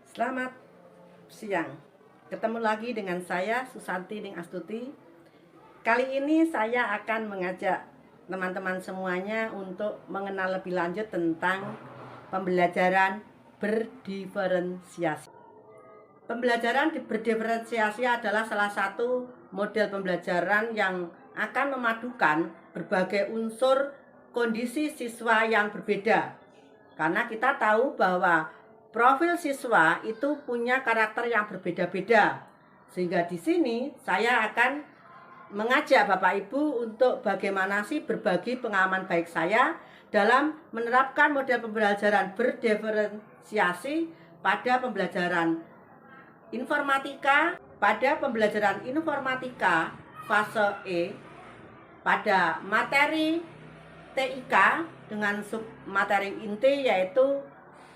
Selamat siang. Ketemu lagi dengan saya Susanti Ning Astuti. Kali ini saya akan mengajak teman-teman semuanya untuk mengenal lebih lanjut tentang pembelajaran berdiferensiasi. Pembelajaran berdiferensiasi adalah salah satu model pembelajaran yang akan memadukan berbagai unsur kondisi siswa yang berbeda. Karena kita tahu bahwa profil siswa itu punya karakter yang berbeda-beda. Sehingga di sini saya akan mengajak Bapak Ibu untuk bagaimana sih berbagi pengalaman baik saya dalam menerapkan model pembelajaran berdiferensiasi pada pembelajaran informatika, fase E, pada materi TIK dengan submateri inti yaitu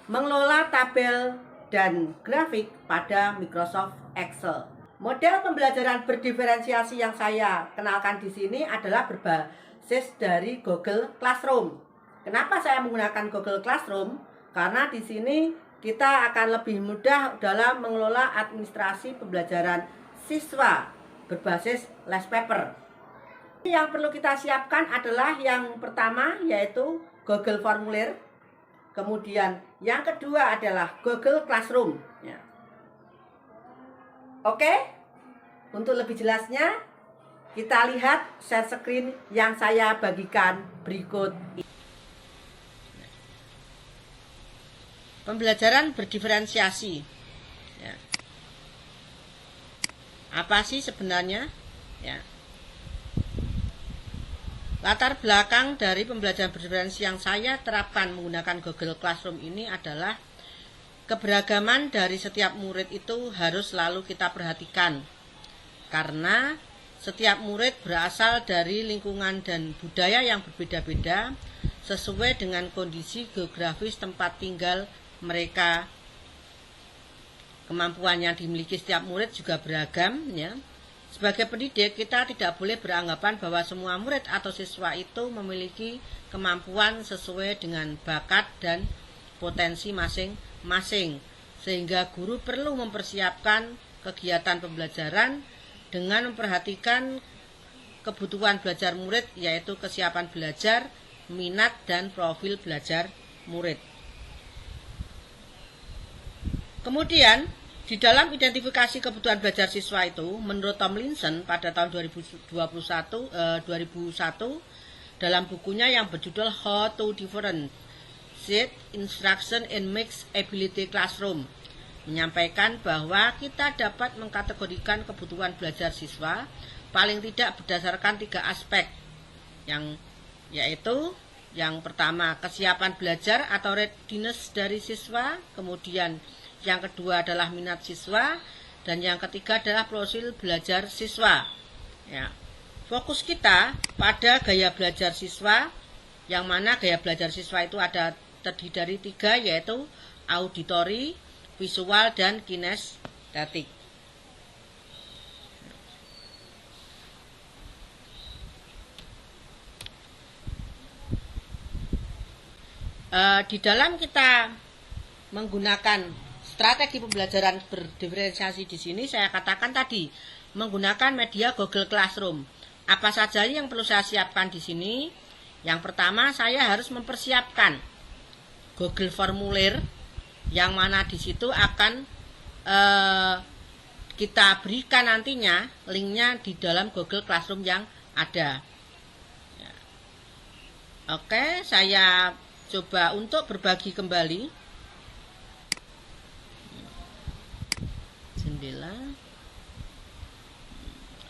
mengelola tabel dan grafik pada Microsoft Excel. Model pembelajaran berdiferensiasi yang saya kenalkan di sini adalah berbasis dari Google Classroom. Kenapa saya menggunakan Google Classroom? Karena di sini kita akan lebih mudah dalam mengelola administrasi pembelajaran siswa berbasis less paper. Yang perlu kita siapkan adalah yang pertama yaitu Google Formulir. Kemudian yang kedua adalah Google Classroom. Ya. Oke, untuk lebih jelasnya kita lihat share screen yang saya bagikan berikut ini. Pembelajaran berdiferensiasi. Ya. Apa sih sebenarnya? Ya. Latar belakang dari pembelajaran berdiferensiasi yang saya terapkan menggunakan Google Classroom ini adalah keberagaman dari setiap murid itu harus selalu kita perhatikan. Karena setiap murid berasal dari lingkungan dan budaya yang berbeda-beda sesuai dengan kondisi geografis tempat tinggal mereka. Kemampuan yang dimiliki setiap murid juga beragam, ya. Sebagai pendidik, kita tidak boleh beranggapan bahwa semua murid atau siswa itu memiliki kemampuan sesuai dengan bakat dan potensi masing-masing. Sehingga guru perlu mempersiapkan kegiatan pembelajaran dengan memperhatikan kebutuhan belajar murid, yaitu kesiapan belajar, minat, dan profil belajar murid. Kemudian, di dalam identifikasi kebutuhan belajar siswa itu, menurut Tomlinson pada tahun 2001 dalam bukunya yang berjudul How to Differentiate Instruction in Mixed Ability Classroom, menyampaikan bahwa kita dapat mengkategorikan kebutuhan belajar siswa paling tidak berdasarkan 3 aspek, yaitu yang pertama kesiapan belajar atau readiness dari siswa, kemudian yang kedua adalah minat siswa, dan yang ketiga adalah profil belajar siswa. Ya. Fokus kita pada gaya belajar siswa, yang mana gaya belajar siswa itu terdiri dari 3, yaitu auditori, visual, dan kinestetik. Di dalam kita menggunakan strategi pembelajaran berdiferensiasi di sini, saya katakan tadi menggunakan media Google Classroom. Apa saja yang perlu saya siapkan di sini? Yang pertama, saya harus mempersiapkan Google Formulir, yang mana di situ akan kita berikan nantinya linknya di dalam Google Classroom yang ada. Ya. Oke, saya coba untuk berbagi kembali.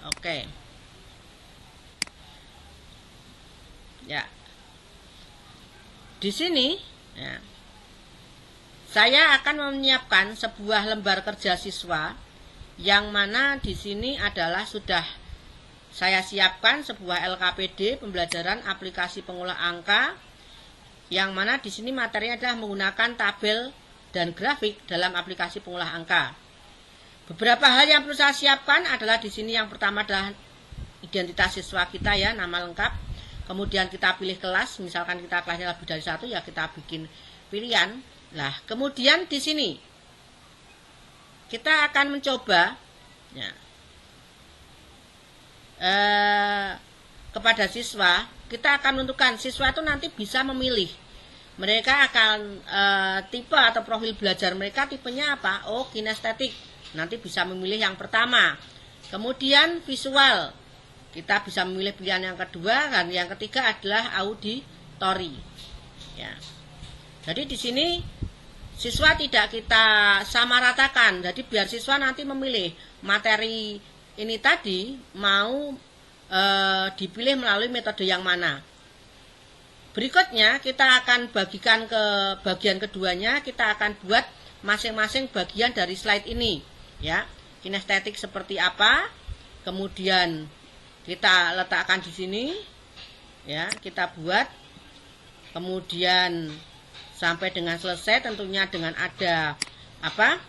Oke. Ya. Di sini, ya, saya akan menyiapkan sebuah lembar kerja siswa, yang mana di sini adalah sudah saya siapkan sebuah LKPD pembelajaran aplikasi pengolah angka, yang mana di sini materinya adalah menggunakan tabel dan grafik dalam aplikasi pengolah angka. Beberapa hal yang perlu saya siapkan adalah di sini yang pertama adalah identitas siswa kita, ya, nama lengkap. Kemudian kita pilih kelas, misalkan kita kelasnya lebih dari 1, ya kita bikin pilihan. Nah, kemudian di sini kita akan mencoba ya, kepada siswa, kita akan menentukan siswa itu nanti bisa memilih mereka akan tipe atau profil belajar mereka tipenya apa. Oh, kinestetik, nanti bisa memilih yang pertama. Kemudian visual, kita bisa memilih pilihan yang kedua, dan yang ketiga adalah auditori ya. Jadi di sini siswa tidak kita samaratakan, jadi biar siswa nanti memilih materi ini tadi mau dipilih melalui metode yang mana. Berikutnya kita akan bagikan ke bagian keduanya, kita akan buat masing-masing bagian dari slide ini ya. Kinestetik seperti apa, kemudian kita letakkan di sini ya, kita buat, kemudian sampai dengan selesai tentunya dengan ada apa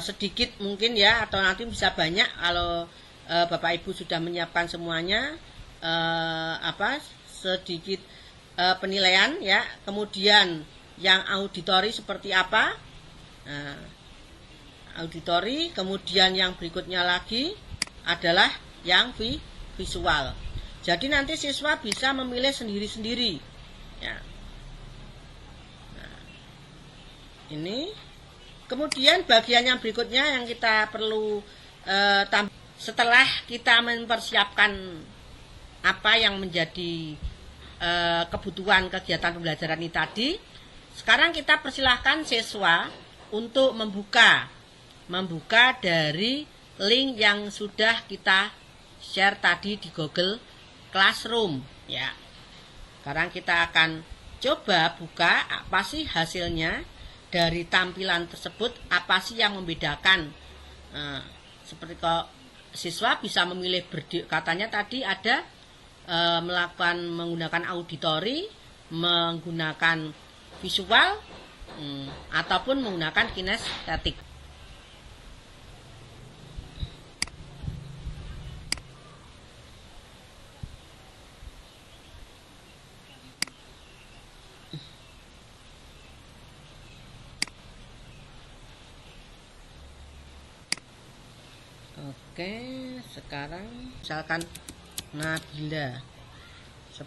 sedikit mungkin ya, atau nanti bisa banyak kalau Bapak Ibu sudah menyiapkan semuanya sedikit penilaian ya. Kemudian yang auditori seperti apa, auditori. Kemudian yang berikutnya lagi adalah yang visual. Jadi nanti siswa bisa memilih sendiri-sendiri ya. Nah, ini kemudian bagian yang berikutnya yang kita perlu setelah kita mempersiapkan apa yang menjadi kebutuhan kegiatan pembelajaran ini tadi, sekarang kita persilahkan siswa untuk membuka dari link yang sudah kita share tadi di Google Classroom ya. Sekarang kita akan coba buka apa sih hasilnya dari tampilan tersebut, apa sih yang membedakan. Seperti kalau siswa bisa memilih katanya tadi ada menggunakan auditori, menggunakan visual, ataupun menggunakan kinestetik. Oke, sekarang misalkan Nabila 10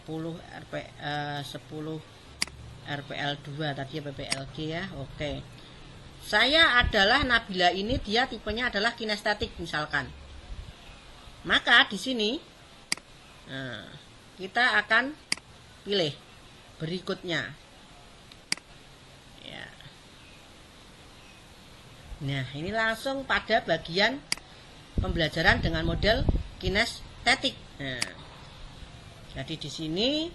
RPL2 tadi ya, PPLG ya. Oke. Saya adalah Nabila ini, dia tipenya adalah kinestetik misalkan. Maka di sini kita akan pilih berikutnya. Ya. Nah, ini langsung pada bagian pembelajaran dengan model kinestetik. Nah, jadi di sini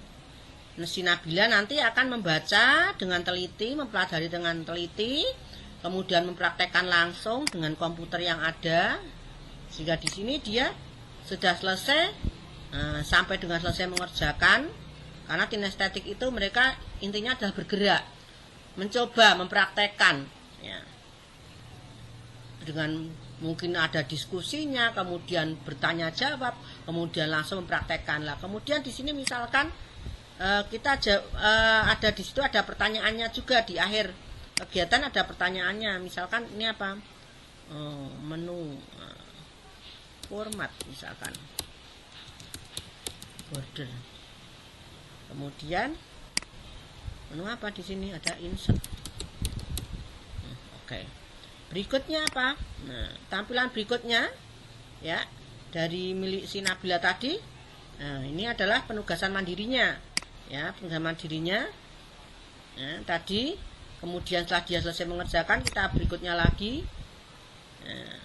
si Nabila nanti akan membaca dengan teliti, mempelajari dengan teliti, kemudian mempraktekkan langsung dengan komputer yang ada, sehingga di sini dia sudah selesai sampai dengan selesai mengerjakan. Karena kinestetik itu mereka intinya adalah bergerak, mencoba, mempraktekkan ya. Dengan mungkin ada diskusinya, kemudian bertanya jawab, kemudian langsung mempraktekkan lah. Kemudian di sini misalkan kita ada di situ ada pertanyaannya juga di akhir kegiatan, ada pertanyaannya. Misalkan ini apa? Menu format misalkan. Border. Kemudian menu apa di sini? Ada insert. Oke. Berikutnya apa? Nah, tampilan berikutnya ya dari milik si Nabila tadi. Nah, ini adalah penugasan mandirinya. Ya, penugasan mandirinya. Nah, tadi kemudian setelah dia selesai mengerjakan, kita berikutnya lagi. Nah,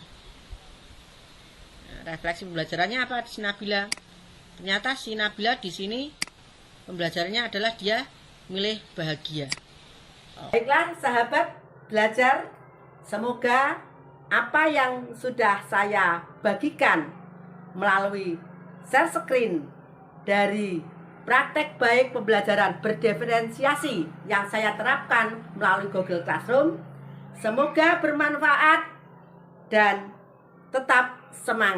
refleksi pembelajarannya apa di si Nabila? Ternyata si Nabila di sini pembelajarannya adalah dia milih bahagia. Baiklah sahabat belajar, semoga apa yang sudah saya bagikan melalui share screen dari praktek baik pembelajaran berdiferensiasi yang saya terapkan melalui Google Classroom, semoga bermanfaat dan tetap semangat.